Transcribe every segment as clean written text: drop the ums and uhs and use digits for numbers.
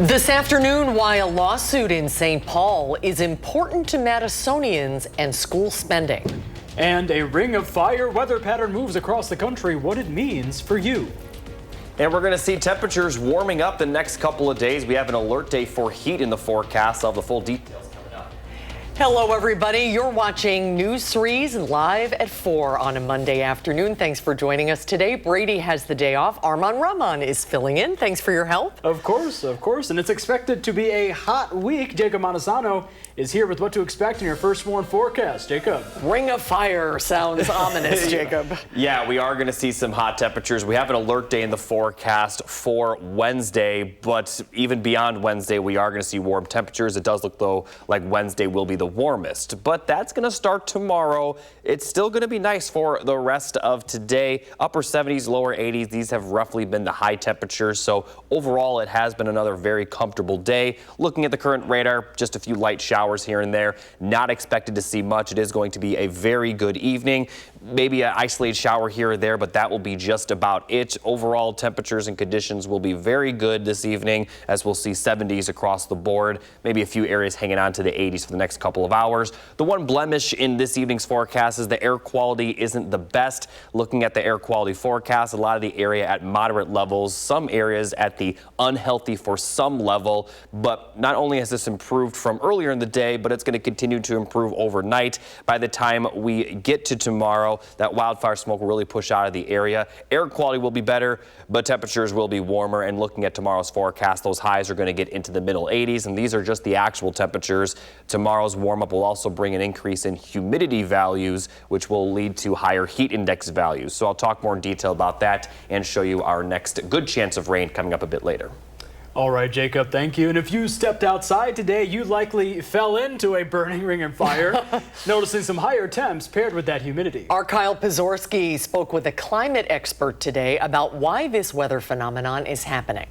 This afternoon, why a lawsuit in St. Paul is important to Madisonians and school spending. And a ring of fire weather pattern moves across the country, what it means for you. And we're going to see temperatures warming up the next couple of days. We have an alert day for heat in the forecast. I'll have the full details coming up. Hello, everybody. You're watching News 3's live at 4 on a Monday afternoon. Thanks for joining us today. Brady has the day off. Arman Rahman is filling in. Thanks for your help. Of course. And it's expected to be a hot week. Jacob Montesano is here with what to expect in your first warn forecast. Jacob. Ring of fire sounds ominous, Jacob. Yeah, we are going to see some hot temperatures. We have an alert day in the forecast for Wednesday, but even beyond Wednesday, we are going to see warm temperatures. It does look, though, like Wednesday will be the warmest, but that's going to start tomorrow. It's still going to be nice for the rest of today. Upper 70s, lower 80s. These have roughly been the high temperatures, so overall, it has been another very comfortable day. Looking at the current radar, just a few light showers here and there. Not expected to see much. It is going to be a very good evening. Maybe an isolated shower here or there, but that will be just about it. Overall, temperatures and conditions will be very good this evening, as we'll see 70s across the board. Maybe a few areas hanging on to the 80s for the next couple of hours. The one blemish in this evening's forecast is the air quality isn't the best. Looking at the air quality forecast, a lot of the area at moderate levels, some areas at the unhealthy for some level. But not only has this improved from earlier in the day, but it's going to continue to improve overnight. By the time we get to tomorrow, that wildfire smoke will really push out of the area. Air quality will be better, but temperatures will be warmer. And looking at tomorrow's forecast, those highs are going to get into the middle 80s, and these are just the actual temperatures. Tomorrow's warm up will also bring an increase in humidity values, which will lead to higher heat index values. So I'll talk more in detail about that and show you our next good chance of rain coming up a bit later. All right, Jacob, thank you. And if you stepped outside today, you likely fell into a burning ring of fire, noticing some higher temps paired with that humidity. Our Kyle Pazorski spoke with a climate expert today about why this weather phenomenon is happening.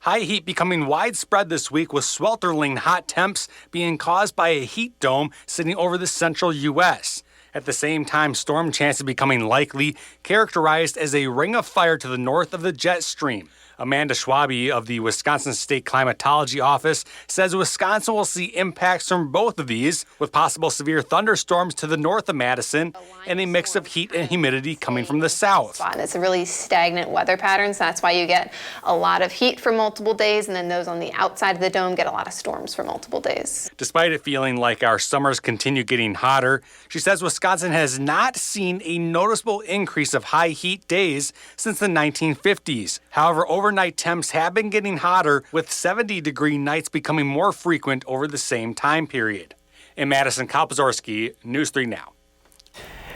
High heat becoming widespread this week, with sweltering hot temps being caused by a heat dome sitting over the central U.S. At the same time, storm chances becoming likely, characterized as a ring of fire to the north of the jet stream. Amanda Schwabe of the Wisconsin State Climatology Office says Wisconsin will see impacts from both of these, with possible severe thunderstorms to the north of Madison and a mix of heat and humidity coming from the south. It's a really stagnant weather pattern, so that's why you get a lot of heat for multiple days, and then those on the outside of the dome get a lot of storms for multiple days. Despite it feeling like our summers continue getting hotter, she says Wisconsin has not seen a noticeable increase of high heat days since the 1950s. However, overnight temps have been getting hotter, with 70-degree nights becoming more frequent over the same time period. In Madison, Kyle Pazorski, News 3 Now.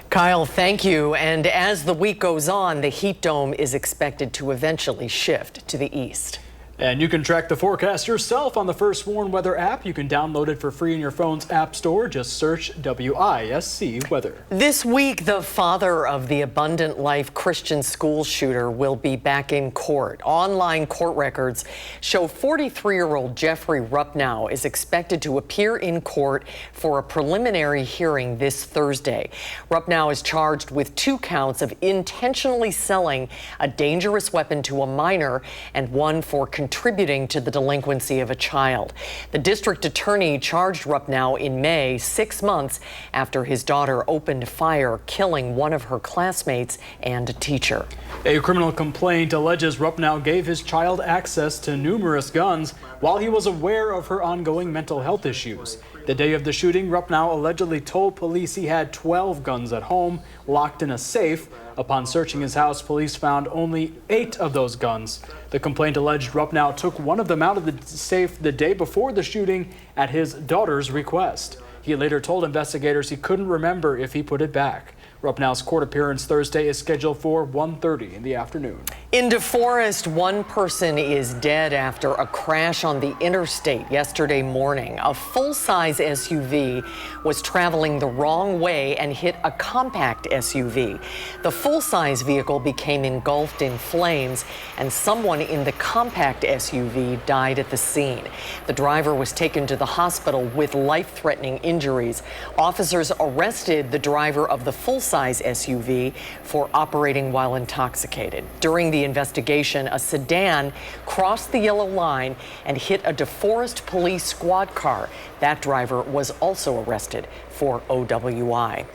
Kyle, thank you. And as the week goes on, the heat dome is expected to eventually shift to the east. And you can track the forecast yourself on the First Warn Weather app. You can download it for free in your phone's app store. Just search WISC Weather. This week, the father of the Abundant Life Christian school shooter will be back in court. Online court records show 43-year-old Jeffrey Rupnow is expected to appear in court for a preliminary hearing this Thursday. Rupnow is charged with 2 counts of intentionally selling a dangerous weapon to a minor and 1 for contributing to the delinquency of a child. The district attorney charged Rupnow in May, 6 months after his daughter opened fire, killing one of her classmates and a teacher. A criminal complaint alleges Rupnow gave his child access to numerous guns while he was aware of her ongoing mental health issues. The day of the shooting, Rupnow allegedly told police he had 12 guns at home, locked in a safe. Upon searching his house, police found only 8 of those guns. The complaint alleged Rupnow took one of them out of the safe the day before the shooting at his daughter's request. He later told investigators he couldn't remember if he put it back. Rupnow's court appearance Thursday is scheduled for 1:30 in the afternoon. In DeForest, one person is dead after a crash on the interstate yesterday morning. A full-size SUV was traveling the wrong way and hit a compact SUV. The full-size vehicle became engulfed in flames, and someone in the compact SUV died at the scene. The driver was taken to the hospital with life-threatening injuries. Officers arrested the driver of the full-size full-size SUV for operating while intoxicated. During the investigation, a sedan crossed the yellow line and hit a DeForest police squad car. That driver was also arrested for OWI.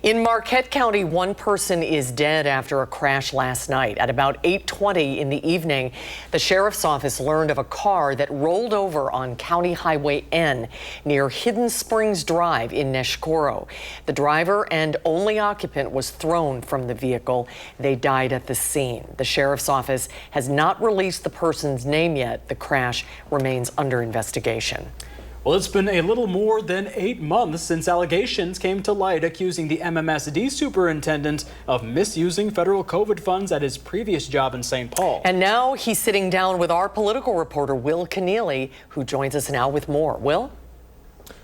In Marquette County, one person is dead after a crash last night. At about 8:20 in the evening, the sheriff's office learned of a car that rolled over on County Highway N near Hidden Springs Drive in Neshkoro. The driver and only occupant was thrown from the vehicle. They died at the scene. The sheriff's office has not released the person's name yet. The crash remains under investigation. Well, it's been a little more than 8 months since allegations came to light accusing the MMSD superintendent of misusing federal COVID funds at his previous job in St. Paul. And now he's sitting down with our political reporter, Will Keneally, who joins us now with more. Will?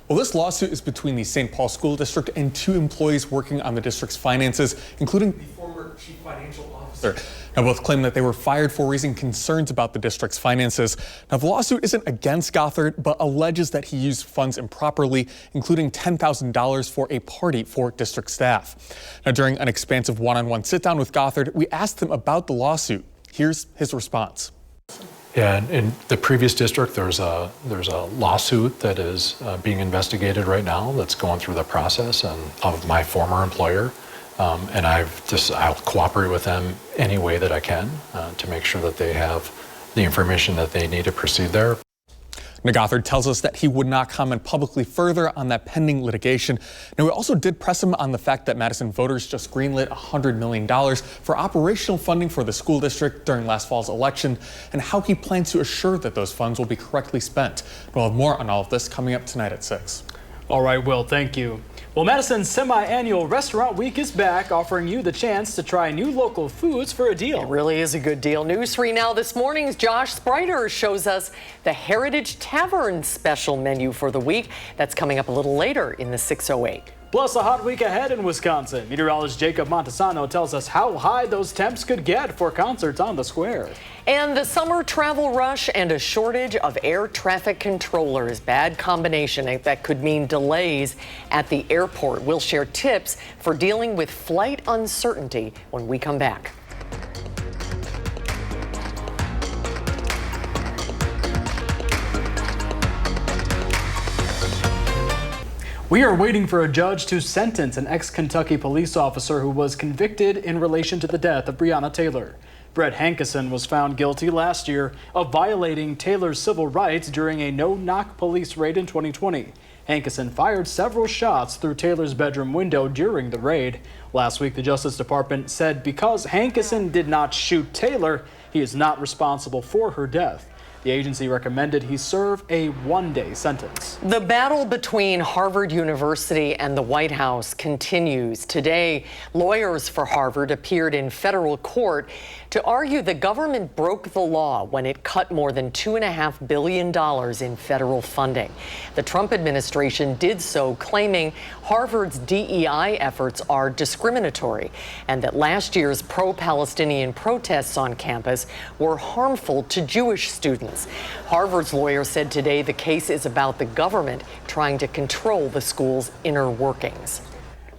Well, this lawsuit is between the St. Paul School District and 2 employees working on the district's finances, including the former chief financial officer. Now, both claim that they were fired for raising concerns about the district's finances. Now, the lawsuit isn't against Gothard, but alleges that he used funds improperly, including $10,000 for a party for district staff. Now, during an expansive one-on-one sit-down with Gothard, we asked him about the lawsuit. Here's his response. Yeah, in the previous district, there's a lawsuit that is being investigated right now that's going through the process of my former employer. And I'll cooperate with them any way that I can to make sure that they have the information that they need to proceed there. Now, Gothard tells us that he would not comment publicly further on that pending litigation. Now, we also did press him on the fact that Madison voters just greenlit $100 million for operational funding for the school district during last fall's election, and how he plans to assure that those funds will be correctly spent. We'll have more on all of this coming up tonight at 6. All right, Will, thank you. Well, Madison's semi-annual restaurant week is back, offering you the chance to try new local foods for a deal. It really is a good deal. News 3 Now this morning's Josh Spreiter shows us the Heritage Tavern special menu for the week. That's coming up a little later in the 6:08. Plus, a hot week ahead in Wisconsin. Meteorologist Jacob Montesano tells us how high those temps could get for concerts on the square. And the summer travel rush and a shortage of air traffic controllers. Bad combination that could mean delays at the airport. We'll share tips for dealing with flight uncertainty when we come back. We are waiting for a judge to sentence an ex-Kentucky police officer who was convicted in relation to the death of Breonna Taylor. Brett Hankison was found guilty last year of violating Taylor's civil rights during a no-knock police raid in 2020. Hankison fired several shots through Taylor's bedroom window during the raid. Last week, the Justice Department said because Hankison did not shoot Taylor, he is not responsible for her death. The agency recommended he serve a one-day sentence. The battle between Harvard University and the White House continues. Today, lawyers for Harvard appeared in federal court to argue the government broke the law when it cut more than $2.5 billion in federal funding. The Trump administration did so, claiming Harvard's DEI efforts are discriminatory and that last year's pro-Palestinian protests on campus were harmful to Jewish students. Harvard's lawyer said today the case is about the government trying to control the school's inner workings.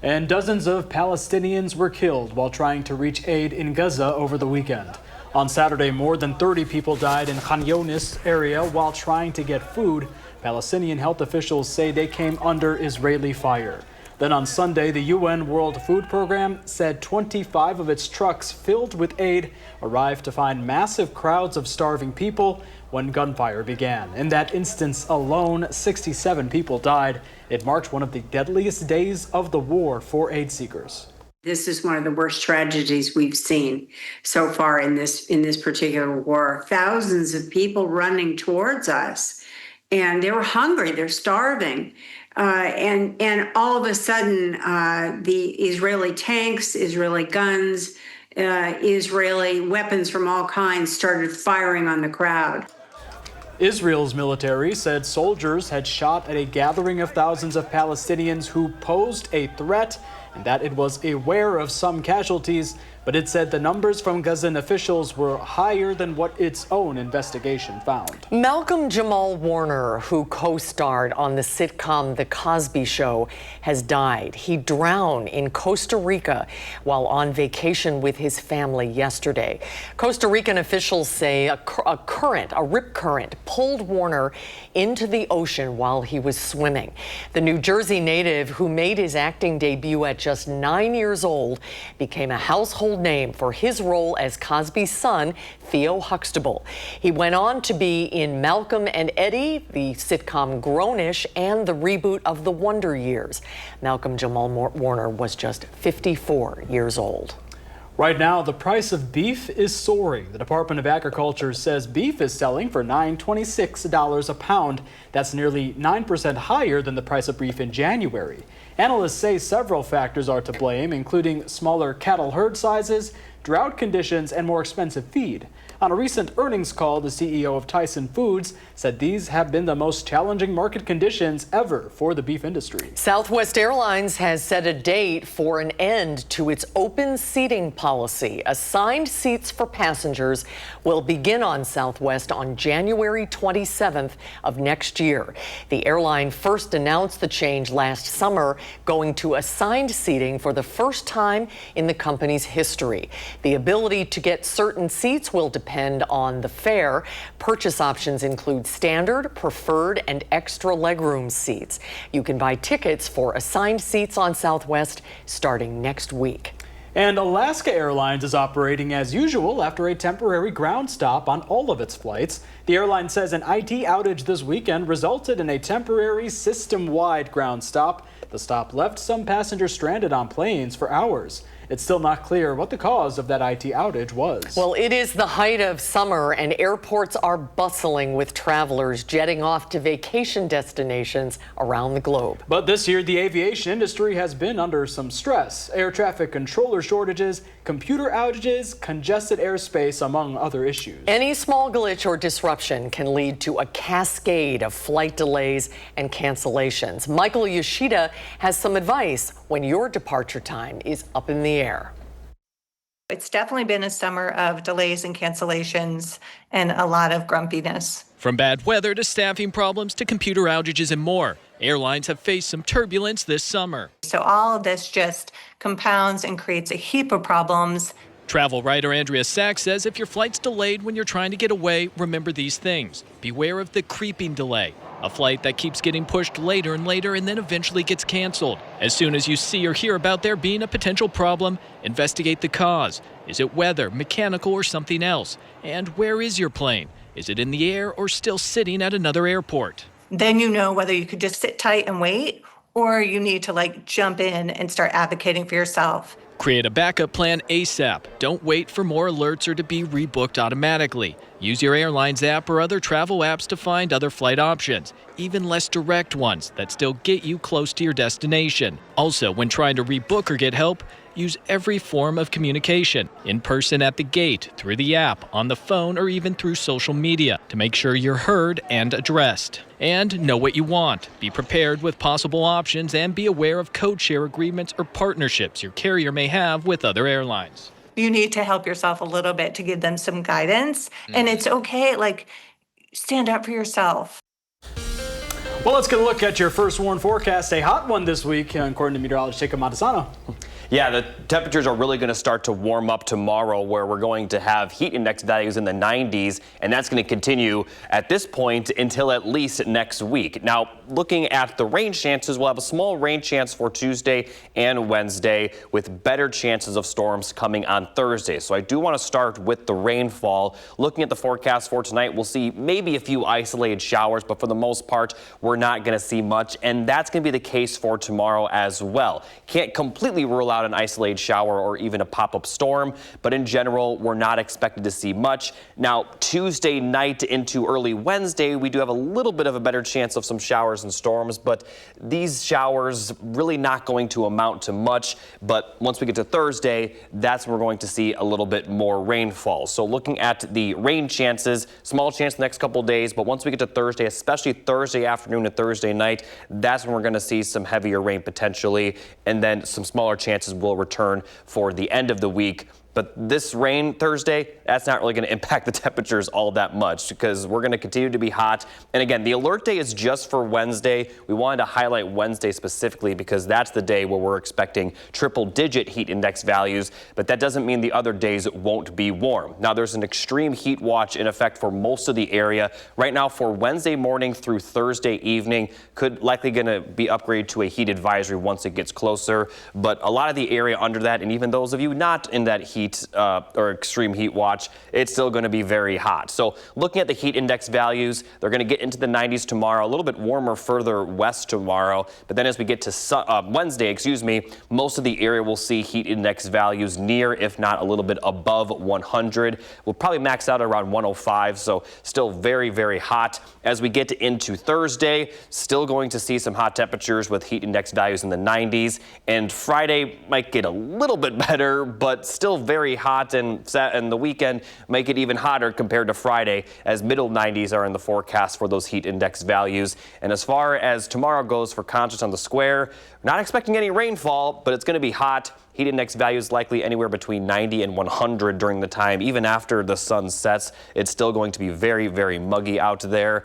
And dozens of Palestinians were killed while trying to reach aid in Gaza over the weekend. On Saturday, more than 30 people died in Khan Younis area while trying to get food. Palestinian health officials say they came under Israeli fire. Then on Sunday, the UN World Food Program said 25 of its trucks filled with aid arrived to find massive crowds of starving people when gunfire began. In that instance alone, 67 people died. It marked one of the deadliest days of the war for aid seekers. This is one of the worst tragedies we've seen so far in this particular war. Thousands of people running towards us, and they were hungry, they're starving. And all of a sudden, the Israeli tanks, Israeli guns, Israeli weapons from all kinds started firing on the crowd. Israel's military said soldiers had shot at a gathering of thousands of Palestinians who posed a threat and that it was aware of some casualties, but it said the numbers from Gazan officials were higher than what its own investigation found. Malcolm Jamal Warner, who co-starred on the sitcom The Cosby Show, has died. He drowned in Costa Rica while on vacation with his family yesterday. Costa Rican officials say a rip current pulled Warner into the ocean while he was swimming. The New Jersey native, who made his acting debut at just 9 years old, became a household name for his role as Cosby's son, Theo Huxtable. He went on to be in Malcolm and Eddie, the sitcom Grownish, and the reboot of The Wonder Years. Malcolm Jamal Warner was just 54 years old. Right now, the price of beef is soaring. The Department of Agriculture says beef is selling for $9.26 a pound. That's nearly 9% higher than the price of beef in January. Analysts say several factors are to blame, including smaller cattle herd sizes, drought conditions, and more expensive feed. On a recent earnings call, the CEO of Tyson Foods said these have been the most challenging market conditions ever for the beef industry. Southwest Airlines has set a date for an end to its open seating policy. Assigned seats for passengers will begin on Southwest on January 27th of next year. The airline first announced the change last summer, going to assigned seating for the first time in the company's history. The ability to get certain seats will depend on the fare. Purchase options include standard, preferred, and extra legroom seats. You can buy tickets for assigned seats on Southwest starting next week. And Alaska Airlines is operating as usual after a temporary ground stop on all of its flights. The airline says an IT outage this weekend resulted in a temporary system-wide ground stop. The stop left some passengers stranded on planes for hours. It's still not clear what the cause of that IT outage was. Well, it is the height of summer and airports are bustling with travelers jetting off to vacation destinations around the globe. But this year, the aviation industry has been under some stress. Air traffic controller shortages, computer outages, congested airspace, among other issues. Any small glitch or disruption can lead to a cascade of flight delays and cancellations. Michael Yoshida has some advice when your departure time is up in the air. It's definitely been a summer of delays and cancellations and a lot of grumpiness. From bad weather to staffing problems to computer outages and more, airlines have faced some turbulence this summer. So all of this just compounds and creates a heap of problems. Travel writer Andrea Sachs says if your flight's delayed when you're trying to get away, remember these things. Beware of the creeping delay, a flight that keeps getting pushed later and later and then eventually gets canceled. As soon as you see or hear about there being a potential problem, investigate the cause. Is it weather, mechanical, or something else? And where is your plane? Is it in the air or still sitting at another airport? Then you know whether you could just sit tight and wait, or you need to jump in and start advocating for yourself. Create a backup plan ASAP. Don't wait for more alerts or to be rebooked automatically. Use your airline's app or other travel apps to find other flight options, even less direct ones that still get you close to your destination. Also, when trying to rebook or get help, use every form of communication, in person at the gate, through the app, on the phone, or even through social media to make sure you're heard and addressed. And know what you want. Be prepared with possible options and be aware of code share agreements or partnerships your carrier may have with other airlines. You need to help yourself a little bit to give them some guidance. And it's okay, stand up for yourself. Well, let's get a look at your first warn forecast. A hot one this week, according to meteorologist Jacob Madison. Yeah, the temperatures are really going to start to warm up tomorrow, where we're going to have heat index values in the 90s, and that's going to continue at this point until at least next week. Now, looking at the rain chances, we'll have a small rain chance for Tuesday and Wednesday, with better chances of storms coming on Thursday. So I do want to start with the rainfall. Looking at the forecast for tonight, we'll see maybe a few isolated showers, but for the most part, we're not going to see much, and that's going to be the case for tomorrow as well. Can't completely rule out about an isolated shower or even a pop-up storm, but in general, we're not expected to see much. Now, Tuesday night into early Wednesday, we do have a little bit of a better chance of some showers and storms, but these showers really not going to amount to much. But once we get to Thursday, that's when we're going to see a little bit more rainfall. So looking at the rain chances, small chance the next couple of days, but once we get to Thursday, especially Thursday afternoon and Thursday night, that's when we're going to see some heavier rain potentially, and then some smaller chances will return for the end of the week. But this rain Thursday, that's not really going to impact the temperatures all that much because we're going to continue to be hot. And again, the alert day is just for Wednesday. We wanted to highlight Wednesday specifically because that's the day where we're expecting triple-digit heat index values, but that doesn't mean the other days won't be warm. Now, there's an extreme heat watch in effect for most of the area. Right now, for Wednesday morning through Thursday evening, could likely going to be upgraded to a heat advisory once it gets closer. But a lot of the area under that, and even those of you not in that heat or extreme heat watch, it's still going to be very hot. So looking at the heat index values, they're going to get into the 90s tomorrow, a little bit warmer further west tomorrow. But then as we get to Wednesday, most of the area will see heat index values near, if not a little bit above 100. We'll probably max out around 105. So still very, very hot. As we get into Thursday, still going to see some hot temperatures with heat index values in the 90s. And Friday might get a little bit better, but still very hot, and the weekend make it even hotter compared to Friday, as middle 90s are in the forecast for those heat index values. And as far as tomorrow goes for concerts on the square, we're not expecting any rainfall, but it's going to be hot. Heat index values likely anywhere between 90 and 100 during the time. Even after the sun sets, it's still going to be very, very muggy out there.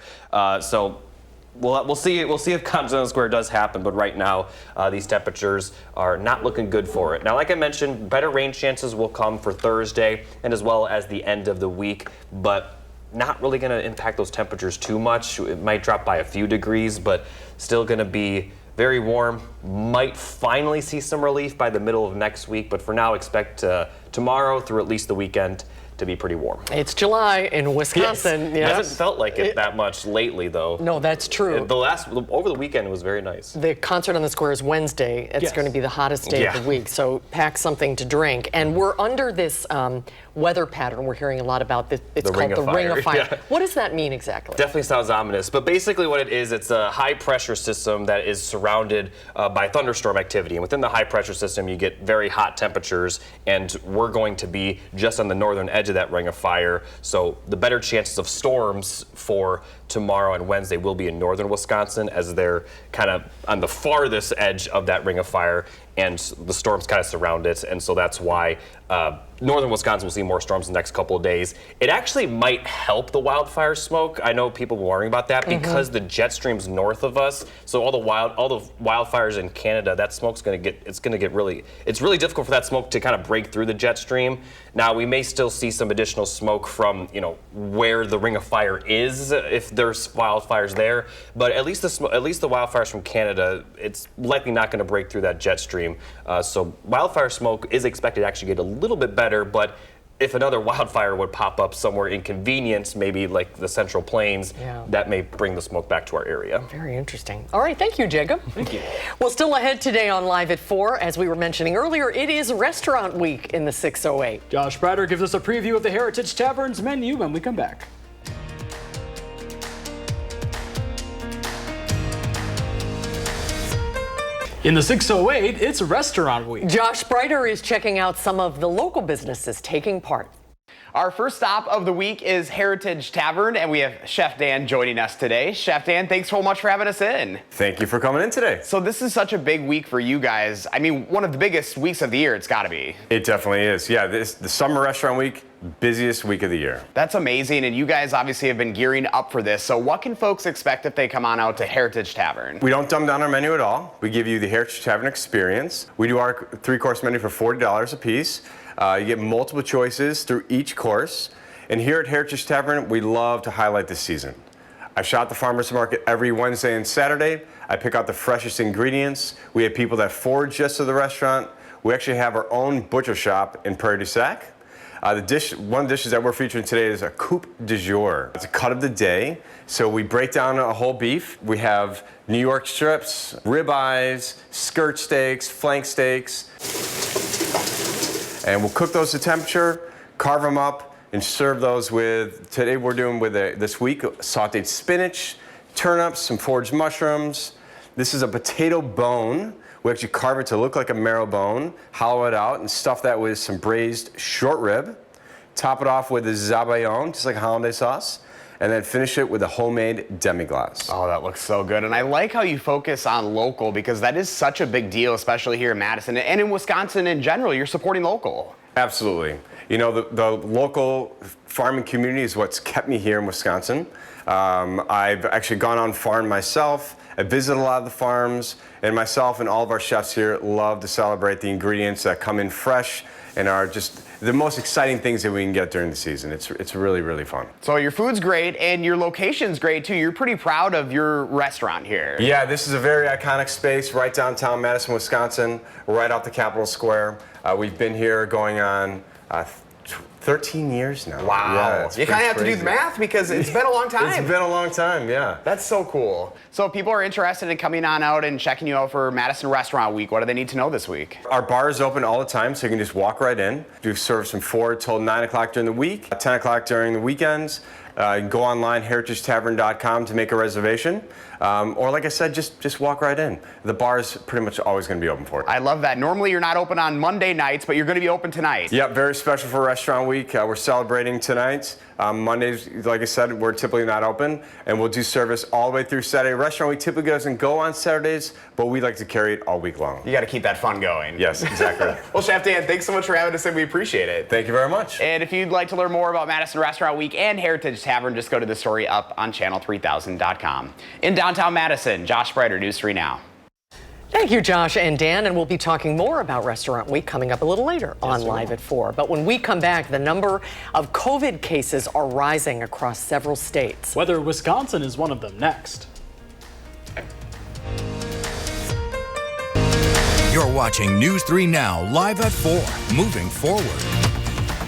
We'll see if Concerts on the Square does happen, but right now these temperatures are not looking good for it. Now, like I mentioned, better rain chances will come for Thursday and as well as the end of the week, but not really going to impact those temperatures too much. It might drop by a few degrees, but still going to be very warm. Might finally see some relief by the middle of next week, but for now, expect tomorrow through at least the weekend to be pretty warm. It's July in Wisconsin. Yes. It hasn't felt like it that much lately, though. No, that's true. Over the weekend, it was very nice. The concert on the square is Wednesday. It's going to be the hottest day of the week, so pack something to drink. And we're under this weather pattern. We're hearing a lot about this. It's called the Ring of Fire. Yeah. What does that mean exactly? Definitely sounds ominous, but basically what it is, it's a high pressure system that is surrounded by thunderstorm activity. And within the high pressure system, you get very hot temperatures, and we're going to be just on the northern edge of that Ring of Fire. So the better chances of storms for tomorrow and Wednesday will be in northern Wisconsin, as they're kind of on the farthest edge of that Ring of Fire, and the storms kind of surround it. And so that's why northern Wisconsin will see more storms the next couple of days. It actually might help the wildfire smoke. I know people were worrying about that because the jet stream's north of us. So all the wildfires in Canada, that smoke's it's really difficult for that smoke to kind of break through the jet stream. Now, we may still see some additional smoke from, where the Ring of Fire is, if there's wildfires there. But at least the wildfires from Canada, it's likely not going to break through that jet stream. So wildfire smoke is expected to actually get a little bit better, but if another wildfire would pop up somewhere inconvenient, maybe like the Central Plains, that may bring the smoke back to our area. Very interesting. All right, thank you, Jacob. Thank you. Well, still ahead today on Live at 4, as we were mentioning earlier, it is Restaurant Week in the 608. Josh Spreiter gives us a preview of the Heritage Tavern's menu when we come back. In the 608, it's Restaurant Week. Josh Spreiter is checking out some of the local businesses taking part. Our first stop of the week is Heritage Tavern, and we have Chef Dan joining us today. Chef Dan, thanks so much for having us in. Thank you for coming in today. So this is such a big week for you guys. I mean, one of the biggest weeks of the year, it's got to be. It definitely is. Yeah, the summer restaurant week, busiest week of the year. That's amazing, and you guys obviously have been gearing up for this. So what can folks expect if they come on out to Heritage Tavern? We don't dumb down our menu at all. We give you the Heritage Tavern experience. We do our 3-course menu for $40 a piece. You get multiple choices through each course. And here at Heritage Tavern, we love to highlight the season. I shop the farmers market every Wednesday and Saturday. I pick out the freshest ingredients. We have people that forage just to the restaurant. We actually have our own butcher shop in Prairie du Sac. One of the dishes that we're featuring today is a coupe du jour. It's a cut of the day. So we break down a whole beef. We have New York strips, ribeyes, skirt steaks, flank steaks. And we'll cook those to temperature, carve them up, and serve those with, today we're doing with this week, sauteed spinach, turnips, some foraged mushrooms. This is a potato bone. We actually carve it to look like a marrow bone, hollow it out, and stuff that with some braised short rib. Top it off with the zabayon, just like hollandaise sauce, and then finish it with a homemade demi-glace. Oh, that looks so good. And I like how you focus on local, because that is such a big deal, especially here in Madison and in Wisconsin in general. You're supporting local. Absolutely. You know, the local farming community is what's kept me here in Wisconsin. I've actually gone on farm myself. I visit a lot of the farms, and myself and all of our chefs here love to celebrate the ingredients that come in fresh and are just the most exciting things that we can get during the season. It's really, really fun. So your food's great, and your location's great too. You're pretty proud of your restaurant here. Yeah, this is a very iconic space right downtown Madison, Wisconsin, right off the Capitol Square. We've been here going on 13 years now. Wow. Yeah, you kind of have to do the math because it's been a long time. It's been a long time, yeah. That's so cool. So if people are interested in coming on out and checking you out for Madison Restaurant Week, what do they need to know this week? Our bar is open all the time, so you can just walk right in. We serve from 4 till 9 o'clock during the week, 10 o'clock during the weekends. You can go online, heritagetavern.com to make a reservation. Or like I said, just walk right in. The bar is pretty much always going to be open for you. I love that. Normally you're not open on Monday nights, but you're going to be open tonight. Yep, very special for Restaurant Week. We're celebrating tonight. Mondays, like I said, we're typically not open, and we'll do service all the way through Saturday. Restaurant Week typically doesn't go on Saturdays, but we like to carry it all week long. You got to keep that fun going. Yes, exactly. Well, Chef Dan, thanks so much for having us, and we appreciate it. Thank you very much. And if you'd like to learn more about Madison Restaurant Week and Heritage Tavern, just go to the story up on channel3000.com. In downtown Madison, Josh Brighter, News 3 Now. Thank you, Josh and Dan, and we'll be talking more about Restaurant Week coming up a little later on Live at 4. But when we come back, the number of COVID cases are rising across several states. Whether Wisconsin is one of them next. You're watching News 3 Now, Live at 4, moving forward.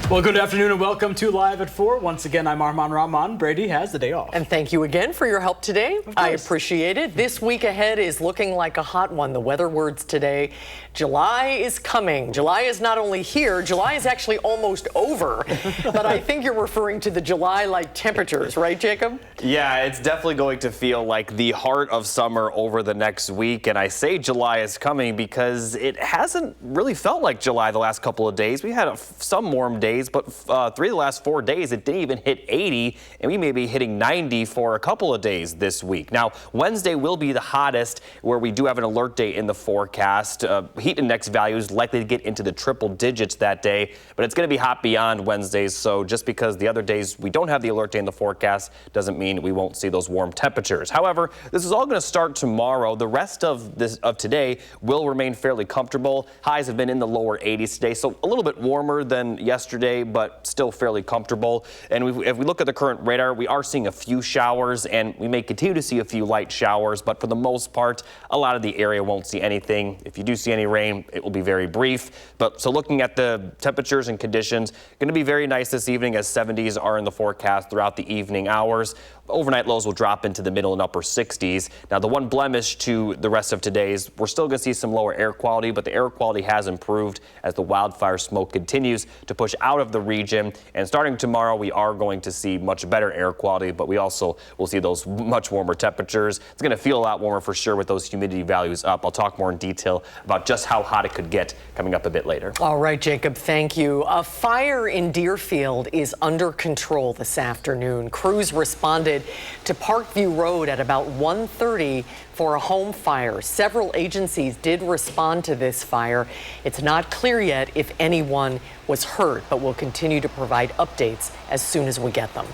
Well, good afternoon and welcome to Live at 4. Once again, I'm Arman Rahman. Brady has the day off. And thank you again for your help today. I appreciate it. This week ahead is looking like a hot one. The weather words today: July is coming. July is not only here, July is actually almost over. But I think you're referring to the July-like temperatures, right, Jacob? Yeah, it's definitely going to feel like the heart of summer over the next week. And I say July is coming because it hasn't really felt like July the last couple of days. We had some warm days, but 3 of the last 4 days, it didn't even hit 80, and we may be hitting 90 for a couple of days this week. Now, Wednesday will be the hottest, where we do have an alert day in the forecast. Heat index values likely to get into the triple digits that day, but it's going to be hot beyond Wednesdays. So just because the other days we don't have the alert day in the forecast doesn't mean we won't see those warm temperatures. However, this is all going to start tomorrow. The rest of today will remain fairly comfortable. Highs have been in the lower 80s today, so a little bit warmer than yesterday, but still fairly comfortable. And if we look at the current radar, we are seeing a few showers, and we may continue to see a few light showers, but for the most part, a lot of the area won't see anything. If you do see any rain, it will be very brief. But so looking at the temperatures and conditions, going to be very nice this evening, as 70s are in the forecast throughout the evening hours. Overnight lows will drop into the middle and upper 60s. Now, the one blemish to the rest of today's, we're still going to see some lower air quality, but the air quality has improved as the wildfire smoke continues to push out of the region. And starting tomorrow, we are going to see much better air quality, but we also will see those much warmer temperatures. It's going to feel a lot warmer for sure with those humidity values up. I'll talk more in detail about just how hot it could get coming up a bit later. All right, Jacob, thank you. A fire in Deerfield is under control this afternoon. Crews responded to Parkview Road at about 1:30 for a home fire. Several agencies did respond to this fire. It's not clear yet if anyone was hurt, but we'll continue to provide updates as soon as we get them.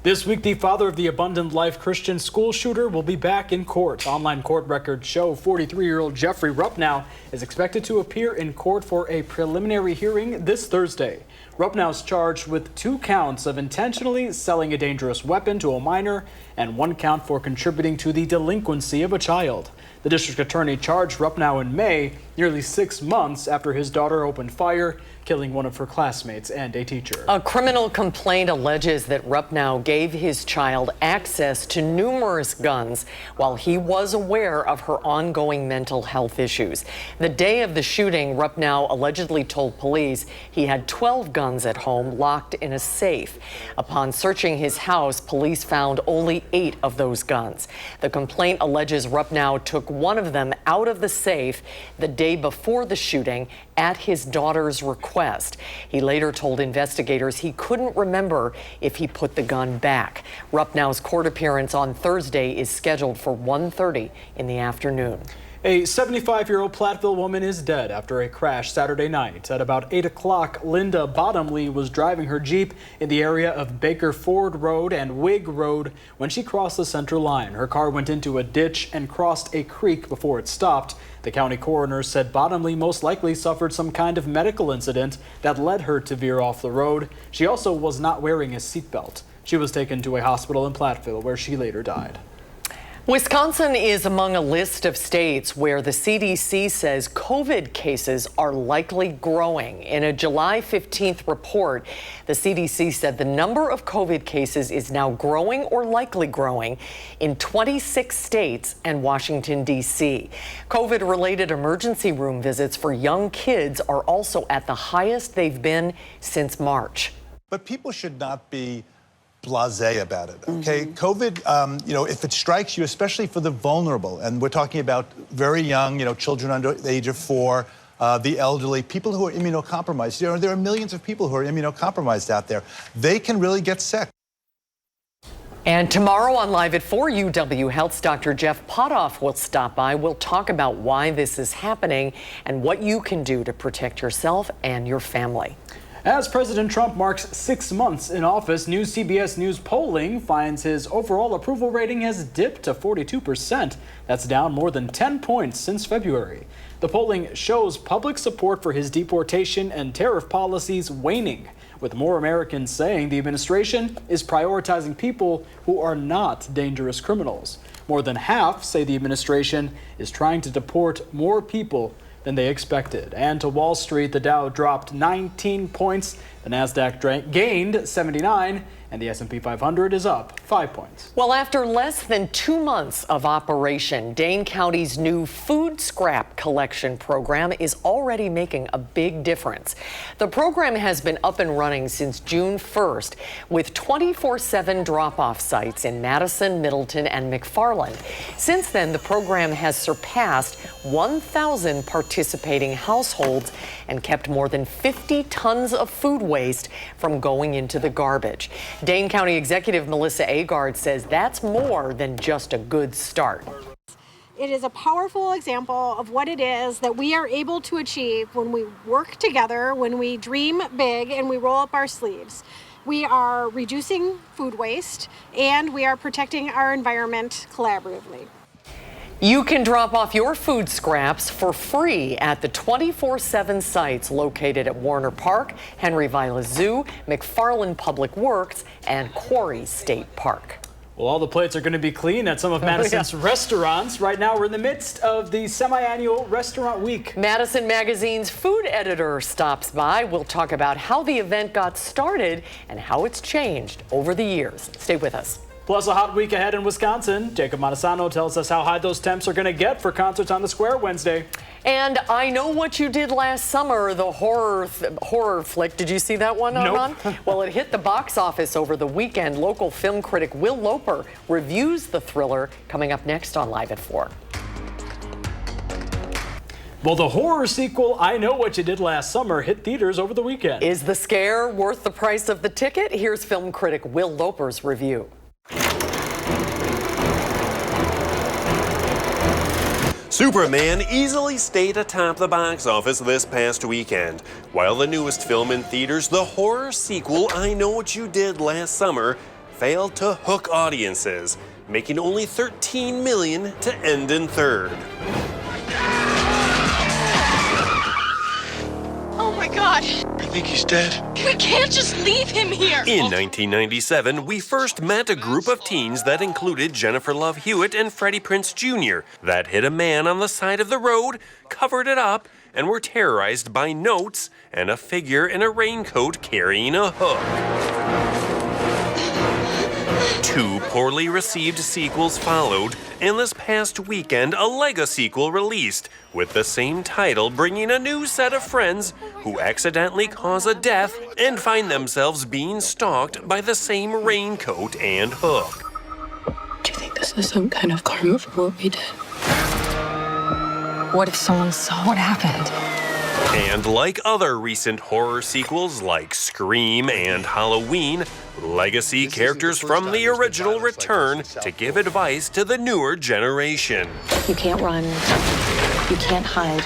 This week, the father of the Abundant Life Christian school shooter will be back in court. Online court records show 43-year-old Jeffrey Ruppnow is expected to appear in court for a preliminary hearing this Thursday. Ruppnow's charged with 2 counts of intentionally selling a dangerous weapon to a minor and 1 count for contributing to the delinquency of a child. The district attorney charged Ruppnow in May, nearly 6 months after his daughter opened fire. killing one of her classmates and a teacher. A criminal complaint alleges that Rupnow gave his child access to numerous guns while he was aware of her ongoing mental health issues. The day of the shooting, Rupnow allegedly told police he had 12 guns at home locked in a safe. Upon searching his house, police found only 8 of those guns. The complaint alleges Rupnow took one of them out of the safe the day before the shooting at his daughter's request. He later told investigators he couldn't remember if he put the gun back. Rupnow's court appearance on Thursday is scheduled for 1:30 in the afternoon. A 75-year-old Platteville woman is dead after a crash Saturday night. At about 8 o'clock, Linda Bottomley was driving her Jeep in the area of Baker Ford Road and Wig Road when she crossed the center line. Her car went into a ditch and crossed a creek before it stopped. The county coroner said Bottomley most likely suffered some kind of medical incident that led her to veer off the road. She also was not wearing a seatbelt. She was taken to a hospital in Platteville where she later died. Wisconsin is among a list of states where the CDC says COVID cases are likely growing. In a July 15th report, the CDC said the number of COVID cases is now growing or likely growing in 26 states and Washington, D.C. COVID-related emergency room visits for young kids are also at the highest they've been since March. But people should not be blasé about it, okay? COVID, if it strikes you, especially for the vulnerable, and we're talking about very young, children under the age of 4, the elderly, people who are immunocompromised. There are millions of people who are immunocompromised out there. They can really get sick. And tomorrow on Live at 4, UW Health's Dr. Jeff Potoff will stop by. We'll talk about why this is happening and what you can do to protect yourself and your family. As President Trump marks 6 months in office, new CBS News polling finds his overall approval rating has dipped to 42%. That's down more than 10 points since February. The polling shows public support for his deportation and tariff policies waning, with more Americans saying the administration is prioritizing people who are not dangerous criminals. More than half say the administration is trying to deport more people than they expected. And to Wall Street, the Dow dropped 19 points, the Nasdaq gained 79, and the S&P 500 is up 5 points. Well, after less than 2 months of operation, Dane County's new food scrap collection program is already making a big difference. The program has been up and running since June 1st with 24/7 drop-off sites in Madison, Middleton, and McFarland. Since then, the program has surpassed 1,000 participating households and kept more than 50 tons of food waste from going into the garbage. Dane County Executive Melissa Agard says that's more than just a good start. It is a powerful example of what it is that we are able to achieve when we work together, when we dream big and we roll up our sleeves. We are reducing food waste and we are protecting our environment collaboratively. You can drop off your food scraps for free at the 24/7 sites located at Warner Park, Henry Vilas Zoo, McFarland Public Works, and Quarry State Park. Well, all the plates are going to be clean at some of Madison's restaurants. Right now, we're in the midst of the semi-annual Restaurant Week. Madison Magazine's food editor stops by. We'll talk about how the event got started and how it's changed over the years. Stay with us. Plus, a hot week ahead in Wisconsin. Jacob Madison tells us how high those temps are going to get for concerts on the Square Wednesday. And I Know What You Did Last Summer, the horror flick. Did you see that one, Ron? Nope. Well, it hit the box office over the weekend. Local film critic Will Loper reviews the thriller, coming up next on Live at 4. Well, the horror sequel, I Know What You Did Last Summer, hit theaters over the weekend. Is the scare worth the price of the ticket? Here's film critic Will Loper's review. Superman easily stayed atop the box office this past weekend. While the newest film in theaters, the horror sequel I Know What You Did Last Summer, failed to hook audiences, making only $13 million to end in third. Oh my God! I think he's dead. We can't just leave him here! In 1997, we first met a group of teens that included Jennifer Love Hewitt and Freddie Prinze Jr. that hit a man on the side of the road, covered it up, and were terrorized by notes and a figure in a raincoat carrying a hook. 2 poorly received sequels followed, and this past weekend a Lego sequel released with the same title, bringing a new set of friends who accidentally cause a death and find themselves being stalked by the same raincoat and hook. Do you think this is some kind of karma for what we did? What if someone saw what happened? And like other recent horror sequels like Scream and Halloween, legacy characters from the original return to give advice to the newer generation. You can't run. You can't hide.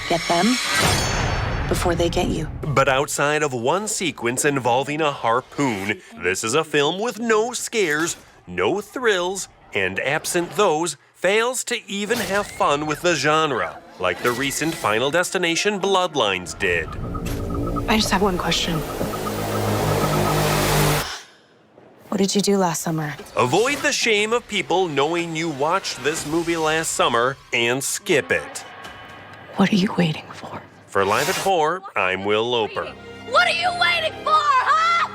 Get them before they get you. But outside of one sequence involving a harpoon, this is a film with no scares, no thrills, and absent those, fails to even have fun with the genre, like the recent Final Destination Bloodlines did. I just have one question. What did you do last summer? Avoid the shame of people knowing you watched this movie last summer and skip it. What are you waiting for? For Live at 4, I'm Will Loper. What are you waiting for, huh?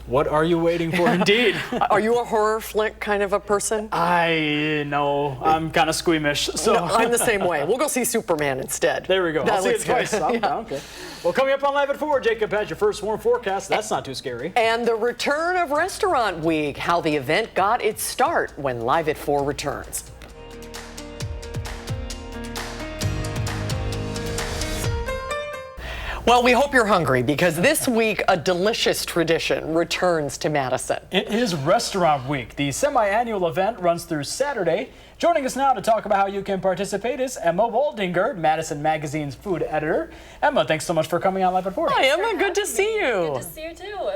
What are you waiting for, indeed? Are you a horror flick kind of a person? No, I'm kind of squeamish. So No, I'm the same way. We'll go see Superman instead. There we go. I'll see it twice. Yeah. Okay. Well, coming up on Live at 4, Jacob has your first warm forecast. That's not too scary. And the return of Restaurant Week, how the event got its start when Live at 4 returns. Well, we hope you're hungry because this week a delicious tradition returns to Madison. It is Restaurant Week. The semi-annual event runs through Saturday. Joining us now to talk about how you can participate is Emma Waldinger, Madison Magazine's food editor. Emma, thanks so much for coming on Live at 4. Hi, Emma. Good to see you. Good to see you too.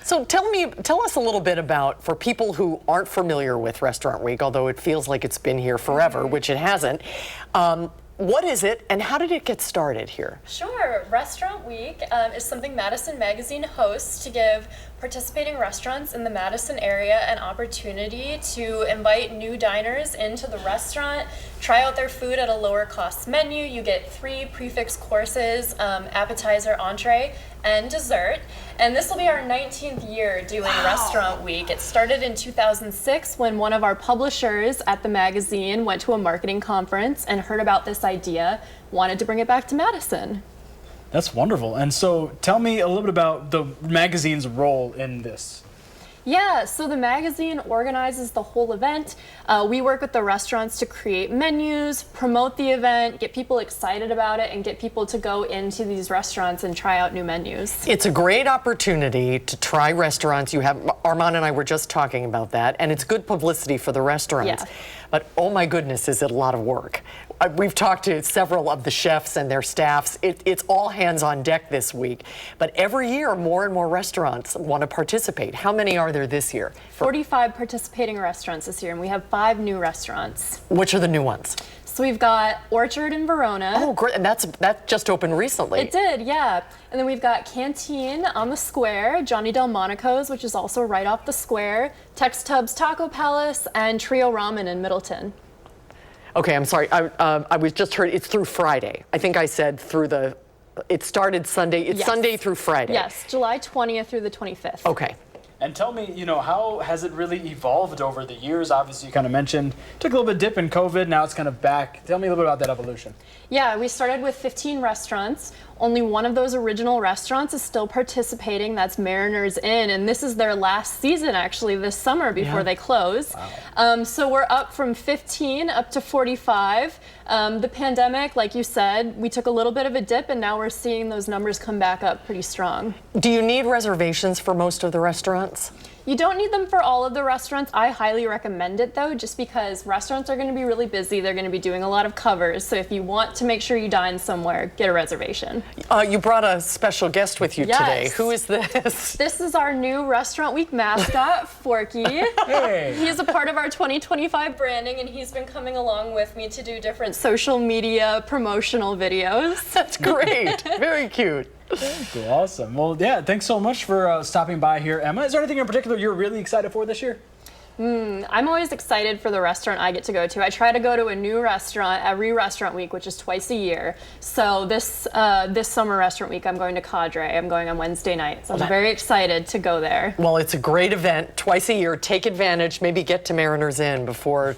So tell us a little bit about, for people who aren't familiar with Restaurant Week, although it feels like it's been here forever, which it hasn't. What is it, and how did it get started here? Sure. Restaurant Week is something Madison Magazine hosts to give participating restaurants in the Madison area an opportunity to invite new diners into the restaurant, try out their food at a lower cost menu. You get 3 prefix courses, appetizer, entree, and dessert. And this will be our 19th year doing Restaurant Week. It started in 2006 when one of our publishers at the magazine went to a marketing conference and heard about this idea, wanted to bring it back to Madison. That's wonderful. And so tell me a little bit about the magazine's role in this. Yeah, so the magazine organizes the whole event. We work with the restaurants to create menus, promote the event, get people excited about it, and get people to go into these restaurants and try out new menus. It's a great opportunity to try restaurants. Armand and I were just talking about that, and it's good publicity for the restaurants. Yeah. But oh my goodness, is it a lot of work. We've talked to several of the chefs and their staffs. It's all hands on deck this week. But every year, more and more restaurants want to participate. How many are there this year? 45 participating restaurants this year, and we have 5 new restaurants. Which are the new ones? So we've got Orchard in Verona. Oh, great. And that just opened recently. It did, yeah. And then we've got Canteen on the Square, Johnny Delmonico's, which is also right off the square, Tex Tubbs Taco Palace, and Trio Ramen in Middleton. Okay, I'm sorry. I was just heard it's through Friday. I think I said it started Sunday. It's Yes. Sunday through Friday. Yes, July 20th through the 25th. Okay. And tell me, how has it really evolved over the years? Obviously, you kind of mentioned, took a little bit dip in COVID, now it's kind of back. Tell me a little bit about that evolution. Yeah, we started with 15 restaurants. Only one of those original restaurants is still participating. That's Mariner's Inn, and this is their last season, actually, this summer before they close. Wow. So we're up from 15 up to 45. The pandemic, like you said, we took a little bit of a dip, and now we're seeing those numbers come back up pretty strong. Do you need reservations for most of the restaurants? You don't need them for all of the restaurants. I highly recommend it though, just because restaurants are going to be really busy. They're going to be doing a lot of covers. So if you want to make sure you dine somewhere, get a reservation. You brought a special guest with you today. Who is this? This is our new Restaurant Week mascot, Forky. Hey. He's a part of our 2025 branding, and he's been coming along with me to do different social media promotional videos. That's great. Very cute. Cool. Awesome. Well, yeah, thanks so much for stopping by here, Emma. Is there anything in particular you're really excited for this year? I'm always excited for the restaurant I get to go to. I try to go to a new restaurant every restaurant week, which is twice a year. So this summer restaurant week, I'm going to Cadre. I'm going on Wednesday night. So I'm very excited to go there. Well, it's a great event, twice a year. Take advantage, maybe get to Mariners Inn before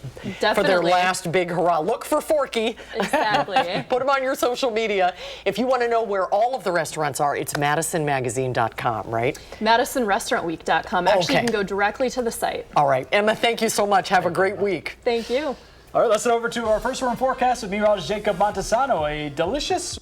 for their last big hurrah. Look for Forky. Exactly. Put them on your social media. If you want to know where all of the restaurants are, it's MadisonMagazine.com, right? MadisonRestaurantWeek.com. Actually, you can go directly to the site. All right. Emma, thank you so much. Have a great week. Thank you. All right, let's head over to our first storm forecast with meteorologist Jacob Montesano. A delicious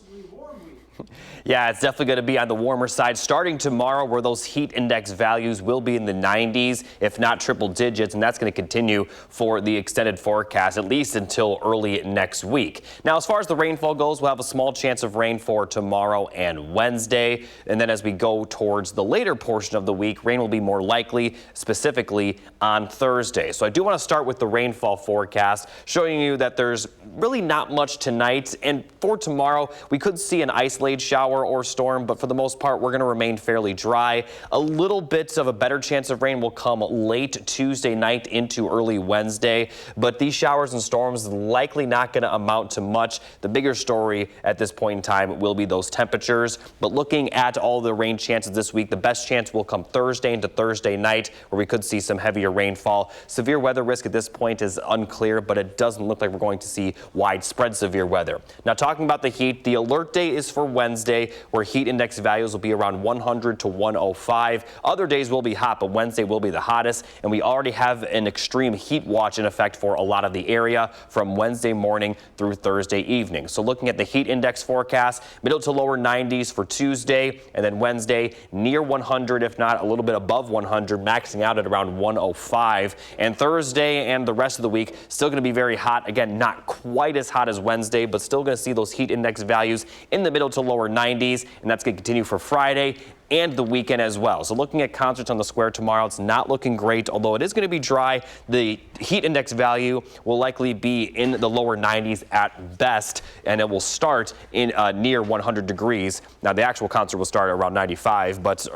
Yeah, it's definitely going to be on the warmer side starting tomorrow, where those heat index values will be in the 90s, if not triple digits, and that's going to continue for the extended forecast, at least until early next week. Now, as far as the rainfall goes, we'll have a small chance of rain for tomorrow and Wednesday, and then as we go towards the later portion of the week, rain will be more likely, specifically on Thursday. So I do want to start with the rainfall forecast, showing you that there's really not much tonight, and for tomorrow, we could see an isolated shower or storm, but for the most part, we're going to remain fairly dry. A little bit of a better chance of rain will come late Tuesday night into early Wednesday, but these showers and storms likely not going to amount to much. The bigger story at this point in time will be those temperatures, but looking at all the rain chances this week, the best chance will come Thursday into Thursday night, where we could see some heavier rainfall. Severe weather risk at this point is unclear, but it doesn't look like we're going to see widespread severe weather. Now, talking about the heat, the alert day is for Wednesday, where heat index values will be around 100 to 105. Other days will be hot, but Wednesday will be the hottest, and we already have an extreme heat watch in effect for a lot of the area from Wednesday morning through Thursday evening. So looking at the heat index forecast, middle to lower 90s for Tuesday, and then Wednesday near 100, if not a little bit above 100, maxing out at around 105. And Thursday and the rest of the week still going to be very hot. Again, not quite as hot as Wednesday, but still going to see those heat index values in the middle to lower 90s, and that's going to continue for Friday and the weekend as well. So looking at concerts on the square tomorrow, it's not looking great, although it is going to be dry. The heat index value will likely be in the lower 90s at best, and it will start in near 100 degrees. Now, the actual concert will start around 95, but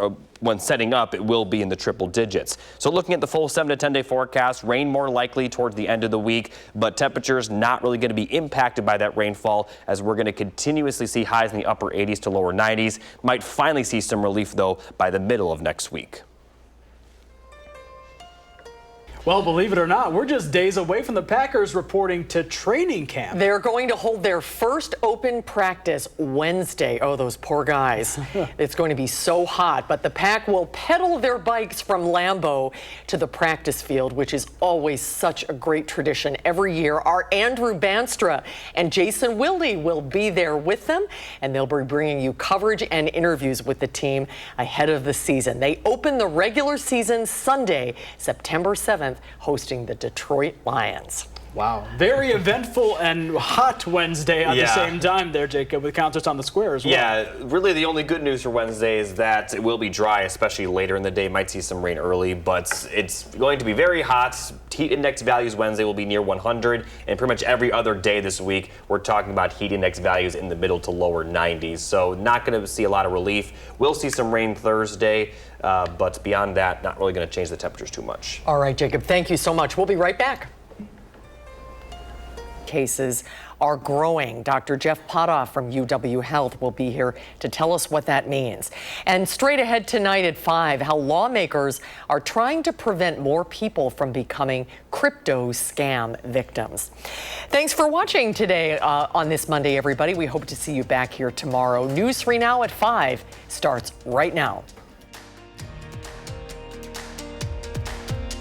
when setting up, it will be in the triple digits. So looking at the full 7 to 10 day forecast, rain more likely towards the end of the week, but temperatures not really going to be impacted by that rainfall, as we're going to continuously see highs in the upper 80s to lower 90s. Might finally see some relief, though, by the middle of next week. Well, believe it or not, we're just days away from the Packers reporting to training camp. They're going to hold their first open practice Wednesday. Oh, those poor guys. It's going to be so hot, but the Pack will pedal their bikes from Lambeau to the practice field, which is always such a great tradition every year. Our Andrew Banstra and Jason Wilde will be there with them, and they'll be bringing you coverage and interviews with the team ahead of the season. They open the regular season Sunday, September 7th, hosting the Detroit Lions. Wow. Very eventful and hot Wednesday at the same time there, Jacob, with concerts on the square as well. Yeah, really the only good news for Wednesday is that it will be dry, especially later in the day. Might see some rain early, but it's going to be very hot. Heat index values Wednesday will be near 100, and pretty much every other day this week, we're talking about heat index values in the middle to lower 90s. So not going to see a lot of relief. We'll see some rain Thursday, but beyond that, not really going to change the temperatures too much. All right, Jacob, thank you so much. We'll be right back. Cases are growing. Dr. Jeff Potoff from UW Health will be here to tell us what that means. And straight ahead tonight at 5, how lawmakers are trying to prevent more people from becoming crypto scam victims. Thanks for watching today on this Monday, everybody. We hope to see you back here tomorrow. News 3 Now at 5 starts right now.